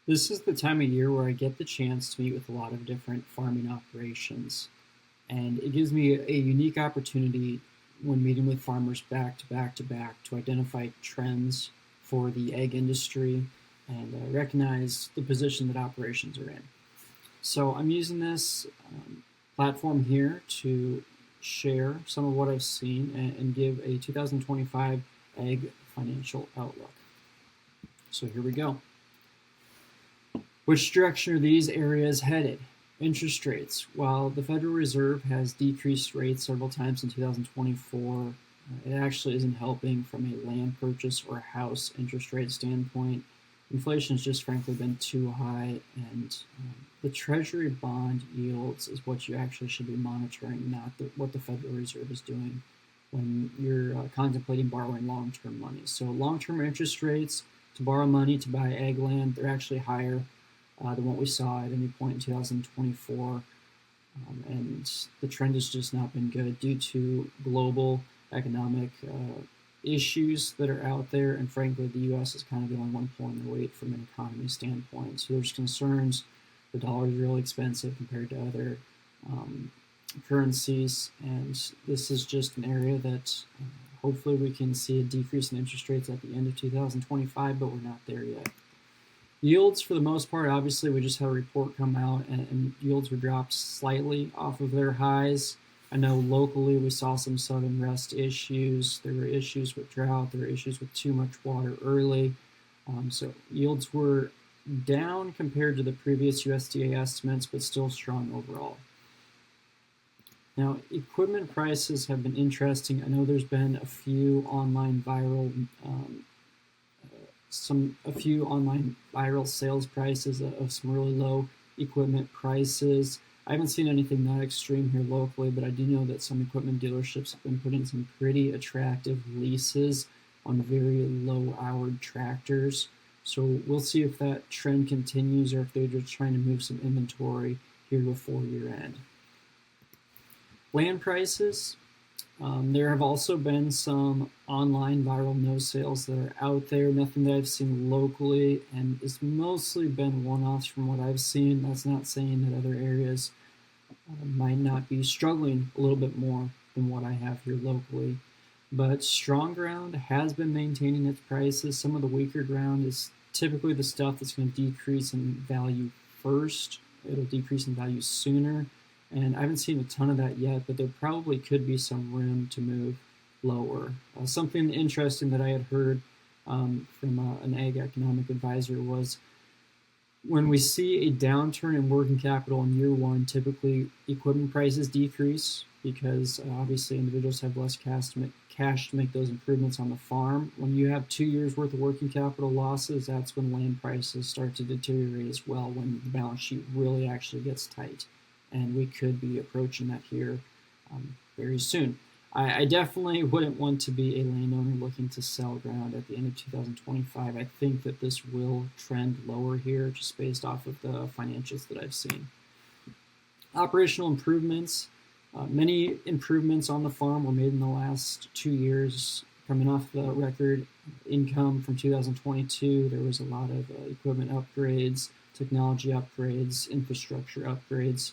This is the time of year where I get the chance to meet with a lot of different farming operations, and it gives me a unique opportunity when meeting with farmers back to back to back to identify trends for the egg industry and recognize the position that operations are in. So I'm using this platform here to share some of what I've seen and give a 2025 egg financial outlook. So here we go. Which direction are these areas headed? Interest rates. While the Federal Reserve has decreased rates several times in 2024, it actually isn't helping from a land purchase or house interest rate standpoint. Inflation has just frankly been too high, and the Treasury bond yields is what you actually should be monitoring, not what the Federal Reserve is doing when you're contemplating borrowing long-term money. So long-term interest rates to borrow money to buy egg land, they're actually higher than what we saw at any point in 2024. And the trend has just not been good due to global economic issues that are out there. And frankly, the U.S. is kind of the only one pulling their weight from an economy standpoint. So there's concerns. The dollar is really expensive compared to other currencies. And this is just an area that hopefully we can see a decrease in interest rates at the end of 2025, but we're not there yet. Yields, for the most part, obviously, we just had a report come out, and yields were dropped slightly off of their highs. I know locally we saw some southern rest issues. There were issues with drought. There were issues with too much water early. So yields were down compared to the previous USDA estimates, but still strong overall. Now, equipment prices have been interesting. I know there's been a few online viral sales prices of some really low equipment prices. I haven't seen anything that extreme here locally, but I do know that some equipment dealerships have been putting some pretty attractive leases on very low-houred tractors. So we'll see if that trend continues or if they're just trying to move some inventory here before year end. Land prices. There have also been some online viral no sales that are out there, nothing that I've seen locally, and it's mostly been one-offs from what I've seen. That's not saying that other areas might not be struggling a little bit more than what I have here locally. But strong ground has been maintaining its prices. Some of the weaker ground is typically the stuff that's going to decrease in value first. It'll decrease in value sooner. And I haven't seen a ton of that yet, but there probably could be some room to move lower. Something interesting that I had heard from an ag economic advisor was when we see a downturn in working capital in year one, typically equipment prices decrease because obviously individuals have less cash to make those improvements on the farm. When you have 2 years worth of working capital losses, that's when land prices start to deteriorate as well, when the balance sheet really actually gets tight. And we could be approaching that here very soon. I definitely wouldn't want to be a landowner looking to sell ground at the end of 2025. I think that this will trend lower here just based off of the financials that I've seen. Operational improvements. Many improvements on the farm were made in the last 2 years. Coming off the record income from 2022, there was a lot of equipment upgrades, technology upgrades, infrastructure upgrades.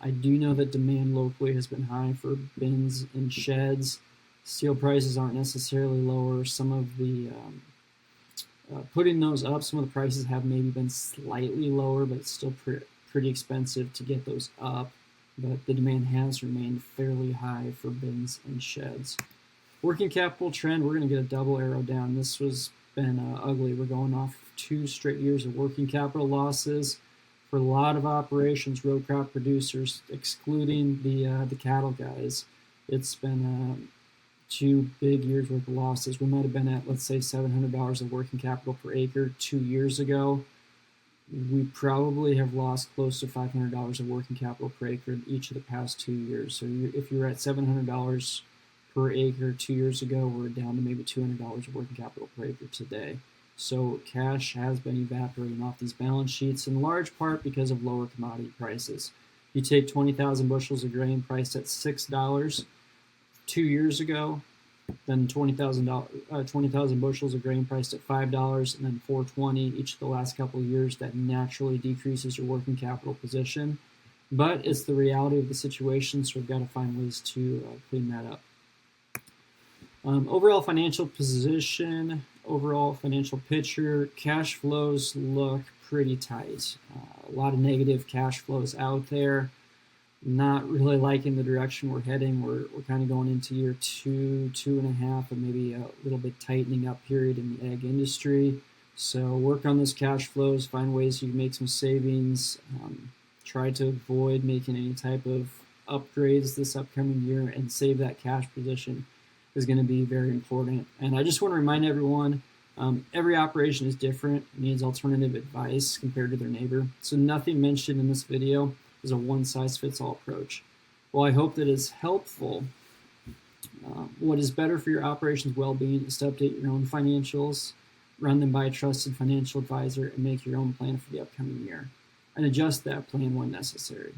I do know that demand locally has been high for bins and sheds. Steel prices aren't necessarily lower. Some of the putting those up, some of the prices have maybe been slightly lower, but it's still pretty expensive to get those up. But the demand has remained fairly high for bins and sheds. Working capital trend, we're going to get a double arrow down. This has been ugly. We're going off 2 straight years of working capital losses. For a lot of operations, row crop producers, excluding the cattle guys, it's been 2 big years worth of losses. We might have been at, let's say, $700 of working capital per acre 2 years ago. We probably have lost close to $500 of working capital per acre in each of the past 2 years. So if you're at $700 per acre 2 years ago, we're down to maybe $200 of working capital per acre today. So cash has been evaporating off these balance sheets in large part because of lower commodity prices. You take 20,000 bushels of grain priced at $6 2 years ago, Then 20,000 bushels of grain priced at $5, and then 420 each of the last couple of years. That naturally decreases your working capital position, but it's the reality of the situation, so we've got to find ways to clean that up. Overall financial position, overall financial picture, cash flows look pretty tight. A lot of negative cash flows out there. Not really liking the direction we're heading. We're kind of going into year 2.5, and maybe a little bit tightening up period in the ag industry. So work on those cash flows, find ways you can make some savings, try to avoid making any type of upgrades this upcoming year, and save that cash position is going to be very important. And I just want to remind everyone, every operation is different, needs alternative advice compared to their neighbor. So nothing mentioned in this video is a one-size-fits-all approach. Well, I hope that is helpful. What is better for your operation's well-being is to update your own financials, run them by a trusted financial advisor, and make your own plan for the upcoming year, and adjust that plan when necessary.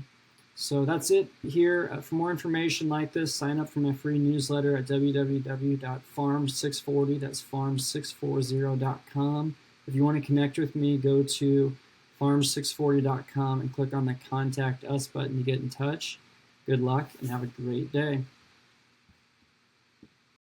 So that's it here. For more information like this, sign up for my free newsletter at www.farm640. That's farm640.com. If you want to connect with me, go to farm640.com and click on the Contact Us button to get in touch. Good luck and have a great day.